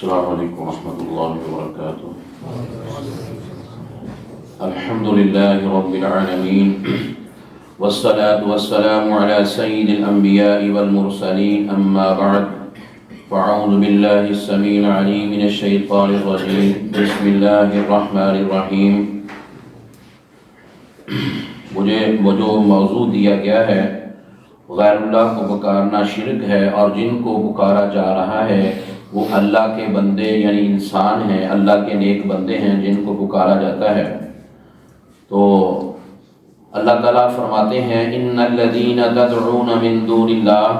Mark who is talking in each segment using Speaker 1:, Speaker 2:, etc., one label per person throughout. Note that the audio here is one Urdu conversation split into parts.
Speaker 1: السلام علیکم ورحمۃ اللہ وبرکاتہ۔ الحمد للہ رب العالمین والصلاة والسلام علی سید الانبیاء والمرسلین، اما بعد فاعوذ باللہ السمیع العلیم من الشیطان الرجیم، بسم اللہ الرحمن الرحیم۔ مجھے وہ جو موضوع دیا گیا ہے غیر اللہ کو پکارنا شرک ہے، اور جن کو پکارا جا رہا ہے وہ اللہ کے بندے یعنی انسان ہیں، اللہ کے نیک بندے ہیں جن کو پکارا جاتا ہے۔ تو اللہ تعالیٰ فرماتے ہیں ان الذین تدعون من دون اللہ،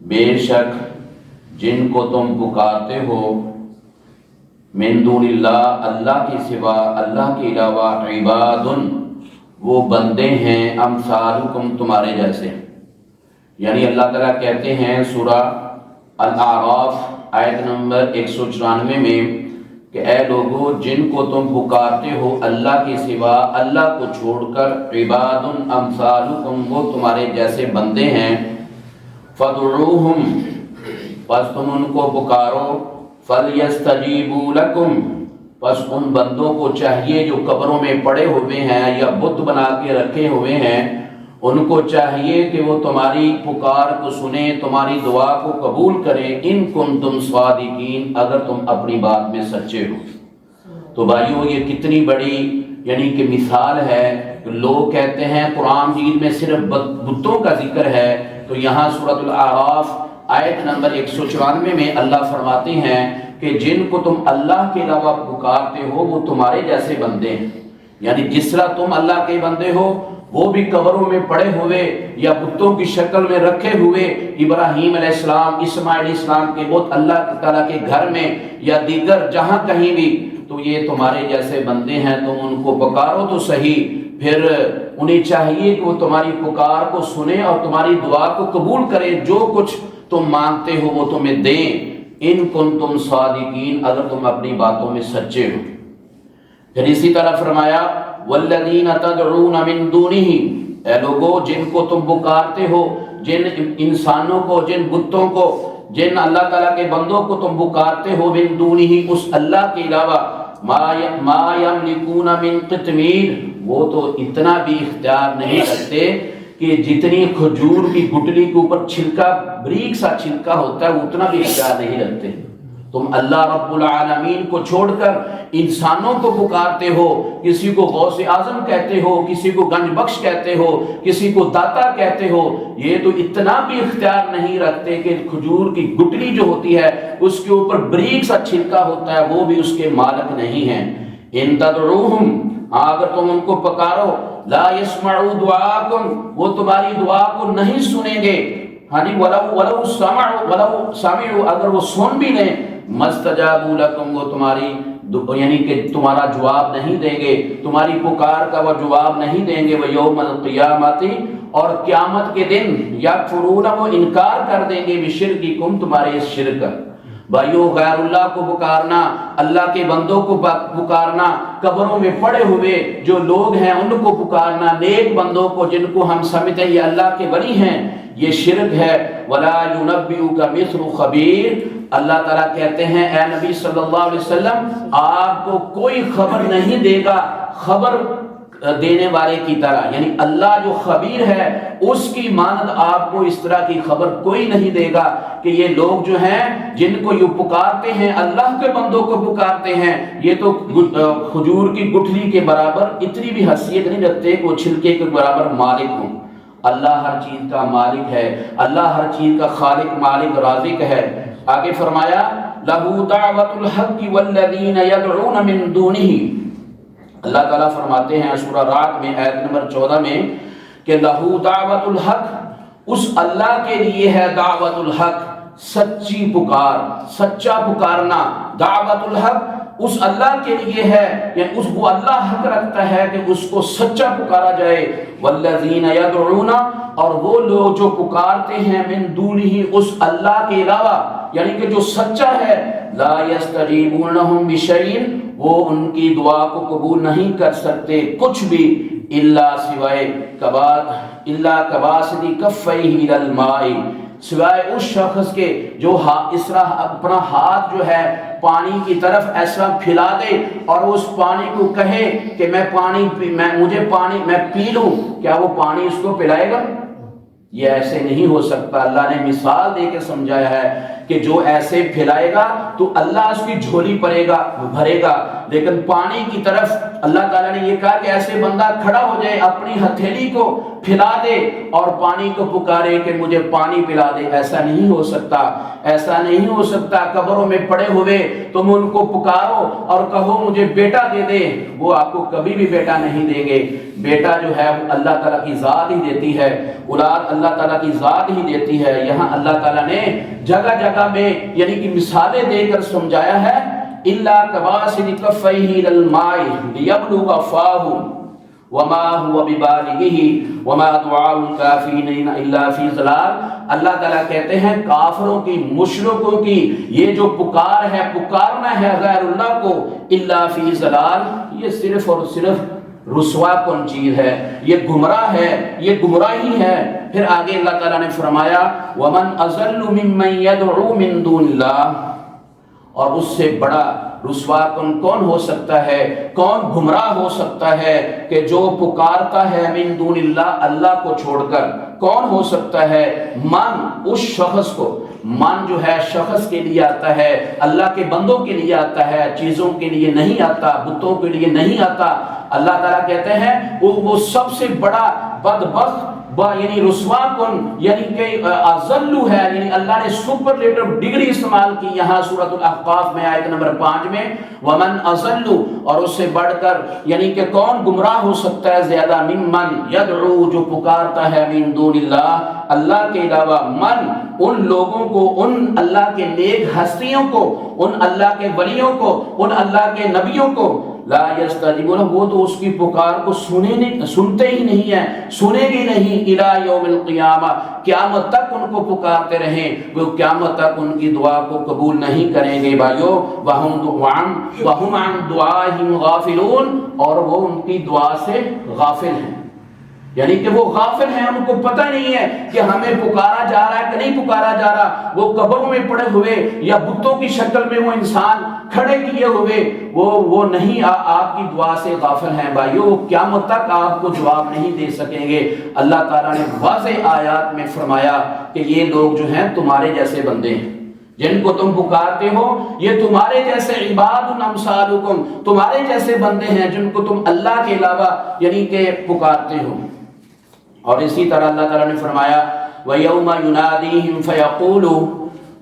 Speaker 1: بے شک جن کو تم پکارتے ہو من دون اللہ، اللہ کے سوا، اللہ کے علاوہ، عباد وہ بندے ہیں، امثالکم تمہارے جیسے۔ یعنی اللہ تعالیٰ کہتے ہیں سورہ الاعراف آیت نمبر 194 میں کہ اے لوگو جن کو تم پکارتے ہو اللہ کے سوا، اللہ کو چھوڑ کر، عباد امثالکم وہ تمہارے جیسے بندے ہیں، فادعوہم پس تم ان کو پکارو، فلیستجیبوا لکم پس ان بندوں کو چاہیے جو قبروں میں پڑے ہوئے ہیں یا بت بنا کے رکھے ہوئے ہیں، ان کو چاہیے کہ وہ تمہاری پکار کو سنیں، تمہاری دعا کو قبول کریں، ان کنتم صادقین اگر تم اپنی بات میں سچے ہو۔ تو بھائیو یہ کتنی بڑی یعنی کہ مثال ہے۔ لوگ کہتے ہیں قرآن مجید میں صرف بتوں کا ذکر ہے، تو یہاں سورۃ الاعراف آیت نمبر 194 میں اللہ فرماتے ہیں کہ جن کو تم اللہ کے علاوہ پکارتے ہو وہ تمہارے جیسے بندے ہیں۔ یعنی جس طرح تم اللہ کے بندے ہو وہ بھی قبروں میں پڑے ہوئے یا بتوں کی شکل میں رکھے ہوئے، ابراہیم علیہ السلام، اسماعیل علیہ السلام کے بت اللہ تعالیٰ کے گھر میں یا دیگر جہاں کہیں بھی، تو یہ تمہارے جیسے بندے ہیں، تم ان کو پکارو تو صحیح، پھر انہیں چاہیے کہ وہ تمہاری پکار کو سنیں اور تمہاری دعا کو قبول کریں، جو کچھ تم مانگتے ہو وہ تمہیں دیں، ان کنتم صادقین اگر تم اپنی باتوں میں سچے ہو۔ پھر اسی طرح فرمایا والذین تدعون من دونہ، اے لوگو جن کو تم پکارتے ہو، جن انسانوں کو، جن بتوں کو، جن اللہ تعالیٰ کے بندوں کو تم پکارتے ہو، من دونہ اس اللہ کے علاوہ، ما یملکون من قطمیر وہ تو اتنا بھی اختیار نہیں رکھتے کہ جتنی کھجور کی گٹلی کے اوپر چھلکا، بریک سا چھلکا ہوتا ہے، وہ اتنا بھی اختیار نہیں رکھتے۔ تم اللہ رب العالمین کو چھوڑ کر انسانوں کو پکارتے ہو، کسی کو غوث اعظم کہتے ہو، کسی کو گنج بخش کہتے ہو، کسی کو داتا کہتے ہو، یہ تو اتنا بھی اختیار نہیں رکھتے کہ کھجور کی گٹلی جو ہوتی ہے اس کے اوپر بریک سا چھلکا ہوتا ہے وہ بھی اس کے مالک نہیں ہیں۔ ان تدعوہم اگر تم ان کو پکارو، لا يسمعوا دعاءکم وہ تمہاری دعا کو نہیں سنیں گے، ہاں جی، ولو سمعوا اگر وہ سن بھی لیں، مستجابوا لکم وہ تمہاری یعنی کہ تمہارا جواب نہیں دیں گے، تمہاری پکار کا وہ جواب نہیں دیں گے، وہ یوم القیامت اور قیامت کے دن، یکفرون وہ انکار کر دیں گے، بشرککم تمہارے اس شرک کا۔ بھائیو غیر اللہ کو پکارنا، اللہ کے بندوں کو پکارنا، قبروں میں پڑے ہوئے جو لوگ ہیں ان کو پکارنا، نیک بندوں کو جن کو ہم سمجھتے ہیں یہ اللہ کے ولی ہیں، یہ شرک ہے۔ ولا ينبئك مثل خبیر اللہ تعالیٰ کہتے ہیں اے نبی صلی اللہ علیہ وسلم آپ کو کوئی خبر نہیں دے گا خبر دینے والے کی طرح، یعنی اللہ جو خبیر ہے اس کی مانند آپ کو اس طرح کی خبر کوئی نہیں دے گا کہ یہ لوگ جو ہیں جن کو یہ پکارتے ہیں، اللہ کے بندوں کو پکارتے ہیں، یہ تو کھجور کی گٹھلی کے برابر اتنی بھی حیثیت نہیں رکھتے کہ وہ چھلکے کے برابر مالک ہوں۔ اللہ ہر چیز کا مالک ہے، اللہ ہر چیز کا خالق، مالک، رازق ہے۔ آگے فرمایا لَهُ دَعْوَةُ الْحَقِّ وَالَّذِينَ يَدْعُونَ مِن دُونِهِ اللہ تعالیٰ فرماتے ہیں سورہ رعد میں آیت نمبر 14 میں کہ لَهُ دَعْوَةُ الْحَقِّ اس اللہ کے لیے ہے دعوت الحق، سچی پکار، سچا پکارنا، دعوت الحق اس اللہ کے لیے ہے، یعنی اس کو اللہ حق رکھتا ہے کہ اس کو سچا پکارا جائے۔ والذین یدعون اور وہ لوگ جو پکارتے ہیں من دونہ اس اللہ کے علاوہ، یعنی کہ جو سچا ہے، لا یستجیبون لہم بشیء وہ ان کی دعا کو قبول نہیں کر سکتے کچھ بھی، الا سوائے کباسط کفیہ الی الماء سوائے اس شخص کے جو اس طرح اپنا ہاتھ جو ہے پانی کی طرف ایسا پھیلا دے اور اس پانی کو کہے کہ میں پی لوں، کیا وہ پانی اس کو پلائے گا؟ یہ ایسے نہیں ہو سکتا۔ اللہ نے مثال دے کے سمجھایا ہے کہ جو ایسے پھیلائے گا تو اللہ اس کی جھولی بھرے گا، لیکن پانی کی طرف اللہ تعالیٰ نے یہ کہا کہ ایسے بندہ کھڑا ہو جائے، اپنی ہتھیلی کو پھیلا دے اور پانی کو پکارے کہ مجھے پانی پلا دے، ایسا نہیں ہو سکتا، ایسا نہیں ہو سکتا۔ قبروں میں پڑے ہوئے تم ان کو پکارو اور کہو مجھے بیٹا دے دے، وہ آپ کو کبھی بھی بیٹا نہیں دیں گے۔ بیٹا جو ہے وہ اللہ تعالیٰ کی ذات ہی دیتی ہے، اولاد اللہ تعالیٰ کی ذات ہی دیتی ہے۔ یہاں اللہ تعالیٰ نے جگہ جگہ میں یعنی کہ مثالیں دے کر سمجھایا ہے، إِلَّا كَبَاسِطِ كَفَّيْهِ إِلَى الْمَاءِ لِيَبْلُغَ فَاهُ وَمَا هُوَ بِبَالِغِهِ وَمَا دُعَاءُ الْكَافِرِينَ إِلَّا فِي ضَلَالٍ۔ اللہ تعالیٰ کہتے ہیں کافروں کی، مشرکوں کی یہ جو پکار ہے، پکارنا ہے غیر اللہ کو، إِلَّا فِي ضَلَالٍ، یہ صرف اور صرف رسوا کن چیز ہے، یہ گمراہ ہے، یہ گمراہی ہے۔ پھر آگے اللہ تعالیٰ نے فرمایا وَمَنْ أَضَلُّ مِمَّنْ يَدْعُو مِن دُونِ اللَّهِ، اور اس سے بڑا رسوا کن کون ہو سکتا ہے، کون گمراہ ہو سکتا ہے کہ جو پکارتا ہے من دون اللہ، اللہ کو چھوڑ کر، کون ہو سکتا ہے؟ من، اس شخص کو، من جو ہے شخص کے لیے آتا ہے، اللہ کے بندوں کے لیے آتا ہے، چیزوں کے لیے نہیں آتا، بتوں کے لیے نہیں آتا۔ اللہ تعالیٰ کہتے ہیں وہ سب سے بڑا بدبخت یعنی رسوا کن یعنی کہ اذلو ہے، یعنی اللہ نے سپرلیٹو ڈگری استعمال کی یہاں سورۃ الاحقاف میں آیت نمبر 5 میں، ومن اذلو، اور اس سے بڑھ کر یعنی کہ کون گمراہ ہو سکتا ہے زیادہ، ممن یدعو، جو پکارتا ہے من دون اللہ، اللہ کے علاوہ، من، ان لوگوں کو، ان اللہ کے نیک ہستیوں کو، ان اللہ کے ولیوں کو، ان اللہ کے نبیوں کو، لا یستجیبون، وہ تو اس کی پکار کو سنتے ہی نہیں ہیں، سنیں گے نہیں، الی یوم القیامہ، قیامت تک ان کو پکارتے رہیں، وہ قیامت تک ان کی دعا کو قبول نہیں کریں گے بھائیو۔ وَهُمْ عَنْ دُعَائِهِمْ غَافِلُونَ، اور وہ ان کی دعا سے غافل ہیں، یعنی کہ وہ غافل ہیں، ان کو پتہ نہیں ہے کہ ہمیں پکارا جا رہا ہے کہ نہیں پکارا جا رہا۔ وہ قبروں میں پڑے ہوئے یا بتوں کی شکل میں وہ انسان کھڑے کیے ہوئے، وہ نہیں، آپ کی دعا سے غافل ہیں بھائیو، وہ قیامت تک آپ کو جواب نہیں دے سکیں گے۔ اللہ تعالیٰ نے واضح آیات میں فرمایا کہ یہ لوگ جو ہیں تمہارے جیسے بندے ہیں، جن کو تم پکارتے ہو، یہ تمہارے جیسے عباد امثالکم، تمہارے جیسے بندے ہیں جن کو تم اللہ کے علاوہ یعنی کہ پکارتے ہو۔ اور اسی طرح اللہ تعالیٰ نے فرمایا وَيَوْمَ يُنَادِيهِمْ فَيَقُولُ،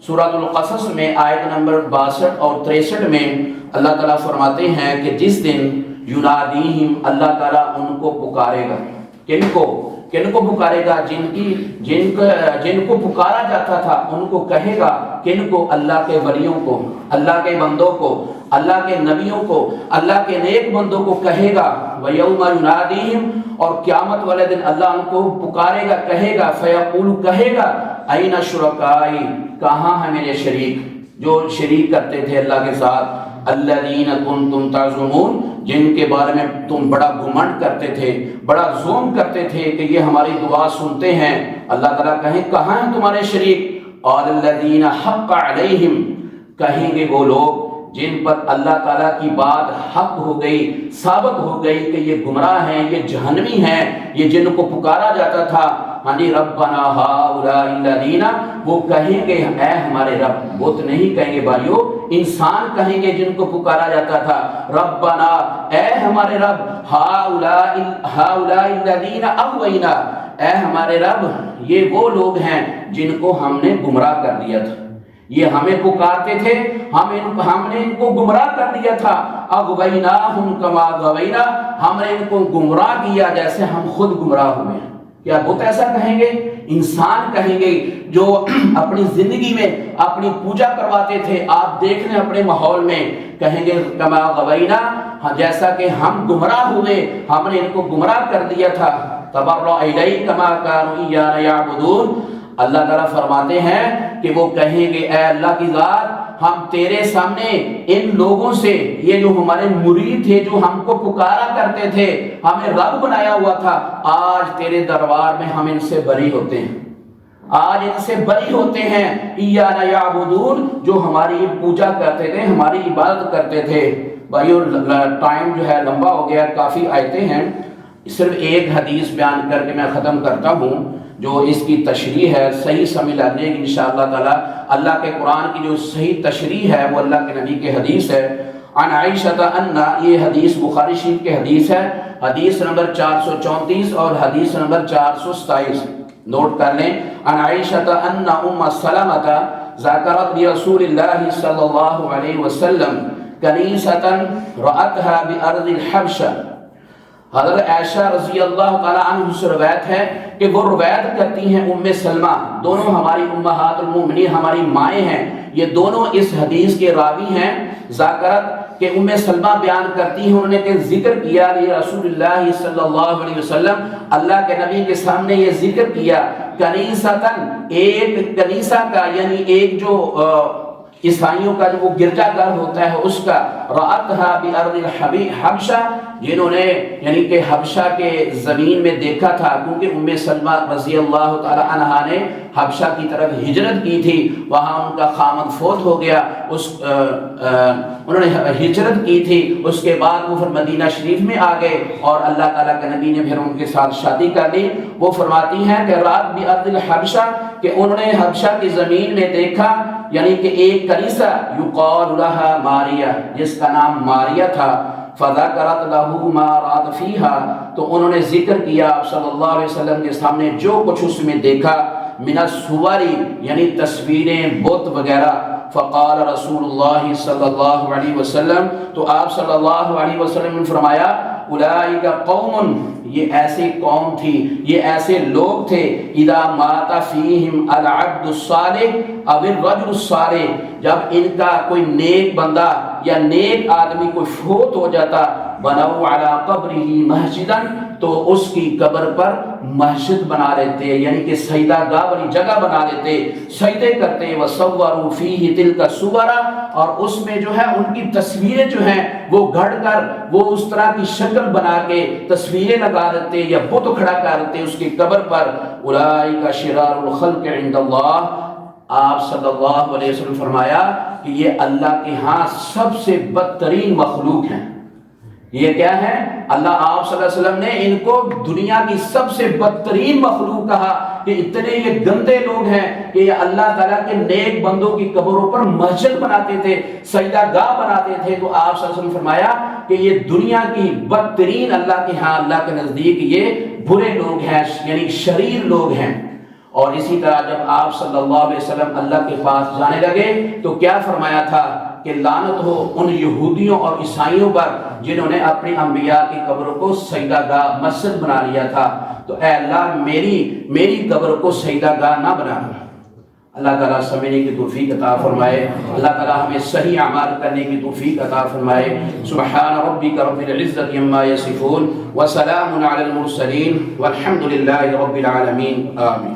Speaker 1: سورۃ القصص میں آیت نمبر 62 اور 63 میں اللہ تعالیٰ فرماتے ہیں کہ جس دن ینادیہم، اللہ تعالیٰ ان کو پکارے گا، کن کو پکارے گا؟ جن کو پکارا جاتا تھا ان کو کہے گا، کن کو؟ اللہ کے ولیوں کو، اللہ کے بندوں کو، اللہ کے نبیوں کو، اللہ کے نیک بندوں کو کہے گا۔ وَيَوْمَ يُنَادِيهِمْ، اور قیامت والے دن اللہ ان کو پکارے گا، کہے گا، فَيَقُولُ، کہے گا، أَيْنَ شُرَكَائِي، کہاں ہیں میرے شریک جو شریک کرتے تھے اللہ کے ساتھ، الَّذِينَ كُنْتُمْ تَزْعُمُونَ، جن کے بارے میں تم بڑا گھمنڈ کرتے تھے، بڑا زوم کرتے تھے کہ یہ ہماری دعا سنتے ہیں۔ اللہ تعالیٰ کہیں کہاں ہیں تمہارے شریک؟ قَالَ الَّذِينَ حَقَّ عَلَيْهِمْ، کہیں گے وہ لوگ جن پر اللہ تعالیٰ کی بات حق ہو گئی، ثابت ہو گئی کہ یہ گمراہ ہیں، یہ جہنمی ہیں، یہ جن کو پکارا جاتا تھا، ہاں جی، ربنا ہؤلاء الذین، وہ کہیں گے اے ہمارے رب، بت نہیں کہیں گے بھائیو، انسان کہیں گے جن کو پکارا جاتا تھا، ربنا، اے ہمارے رب، ہؤلاء الذین اغوینا، اے ہمارے رب، یہ وہ لوگ ہیں جن کو ہم نے گمراہ کر دیا تھا، یہ ہمیں پکارتے تھے، ہم نے ان کو گمراہ کر دیا تھا، اغویناہم کما غوینا، ہم نے ان کو گمراہ کیا جیسے ہم خود گمراہ ہوئے۔ کیا بت ایسا کہیں گے؟ انسان کہیں گے جو اپنی زندگی میں اپنی پوجا کرواتے تھے، آپ دیکھ لیں اپنے ماحول میں، کہیں گے کما غوینا، جیسا کہ ہم گمراہ ہوئے، ہم نے ان کو گمراہ کر دیا تھا، تبرأ الیک کما کانوا ایانا یعبدون۔ اللہ تعالیٰ فرماتے ہیں کہ وہ کہیں گے اے اللہ کی ذات، ہم تیرے سامنے ان لوگوں سے، یہ جو ہمارے مرید تھے جو ہم کو پکارا کرتے تھے، ہمیں رب بنایا ہوا تھا، آج تیرے دربار میں ہم ان سے بری ہوتے ہیں، آج ان سے بری ہوتے ہیں، ایانا یعبدون، جو ہماری پوجا کرتے تھے، ہماری عبادت کرتے تھے۔ بھائیو ٹائم جو ہے لمبا ہو گیا، کافی آیتیں ہیں، صرف ایک حدیث بیان کر کے میں ختم کرتا ہوں جو اس کی تشریح ہے، صحیح سمجھ لانے کی انشاءاللہ تعالی۔ اللہ کے قرآن کی جو صحیح تشریح ہے وہ اللہ کے نبی کی حدیث ہے۔ عن عائشہ ان، یہ حدیث بخاری شریف کی حدیث ہے، حدیث نمبر 434 اور حدیث نمبر 427، نوٹ کر لیں۔ عن عائشہ ان ام سلمۃ ذکرت لرسول اللہ صلی اللہ علیہ وسلم کنیسۃ رأتها بأرض الحبشہ، حضرت عائشہ رضی اللہ تعالیٰ عنہ سے روایت ہے کہ وہ روایت کرتی ہیں ام سلمہ، دونوں ہماری امہات المومنین، ہماری مائیں ہیں، یہ دونوں اس حدیث کے راوی ہیں۔ ذاکرت کہ ام سلمہ بیان کرتی ہیں، انہوں نے کہ ذکر کیا رسول اللہ صلی اللہ علیہ وسلم، اللہ کے نبی کے سامنے یہ ذکر کیا، کنیستاً، ایک کنیسہ کا یعنی ایک جو عیسائیوں کا جو وہ گرجا گھر ہوتا ہے اس کا، رأتها بأرض الحبشہ، جنہوں نے یعنی کہ حبشہ کے زمین میں دیکھا تھا، کیونکہ ام سلمہ رضی اللہ تعالی عنہا نے حبشہ کی طرف ہجرت کی تھی، وہاں ان کا خامد فوت ہو گیا، انہوں نے ہجرت کی تھی، اس کے بعد وہ پھر مدینہ شریف میں آ گئے اور اللہ تعالیٰ کے نبی نے پھر ان کے ساتھ شادی کر لی۔ وہ فرماتی ہیں کہ رات بأرض الحبشہ، کہ انہوں نے حبشہ کی زمین میں دیکھا، یعنی کہ ایک کنیسہ یقال لها ماریہ، جس کا نام ماریہ تھا، فذکرت له ما رات فیہا، تو انہوں نے ذکر کیا آپ صلی اللہ علیہ وسلم کے سامنے جو کچھ اس میں دیکھا، من الصور، یعنی تصویریں، بت وغیرہ۔ فقال رسول اللہ صلی اللہ علیہ وسلم، تو آپ صلی اللہ علیہ وسلم نے فرمایا، اولئک قوم، یہ ایسی قوم تھی، یہ ایسے لوگ تھے، اذا مات فیہم العبد الصالح او الرجل الصالح، جب ان کا کوئی نیک بندہ یا نیک آدمی کوئی فوت ہو جاتا، بنوا علی قبرہ مسجدا، تو اس کی قبر پر مسجد بنا لیتے، یعنی کہ سجدہ گاہ والی جگہ بنا لیتے، سجدے کرتے، وصوروا فیہ تلک الصور، اور اس میں جو ہے ان کی تصویریں جو ہیں وہ گھڑ کر وہ اس طرح کی شکل بنا کے تصویریں لگا دیتے یا بت کھڑا کر دیتے اس کی قبر پر۔ اولئک شرار الخلق عند اللہ، آپ صلی اللہ علیہ وسلم فرمایا کہ یہ اللہ کے ہاں سب سے بدترین مخلوق ہیں۔ یہ کیا ہے؟ اللہ آپ صلی اللہ علیہ وسلم نے ان کو دنیا کی سب سے بدترین مخلوق کہا کہ اتنے یہ گندے لوگ ہیں کہ یہ اللہ تعالیٰ کے نیک بندوں کی قبروں پر مسجد بناتے تھے، سجدہ گاہ بناتے تھے۔ تو آپ صلی اللہ علیہ وسلم فرمایا کہ یہ دنیا کی بدترین، اللہ کے ہاں اللہ کے نزدیک یہ برے لوگ ہیں، یعنی شریر لوگ ہیں۔ اور اسی طرح جب آپ صلی اللہ علیہ وسلم اللہ کے پاس جانے لگے تو کیا فرمایا تھا کہ لعنت ہو ان یہودیوں اور عیسائیوں پر جنہوں نے اپنے انبیاء کی قبروں کو سجدہ گاہ مسجد بنا لیا تھا۔ تو اے اللہ میری قبر کو سجدہ گاہ نہ بنا۔ اللہ تعالیٰ سمجھنے کی توفیق عطا فرمائے، اللہ تعالیٰ ہمیں صحیح اعمال کرنے کی توفیق عطا فرمائے۔ سبحان ربک رب العزت عما یصفون وسلام علی المرسلین والحمد للہ رب العالمین، آمین۔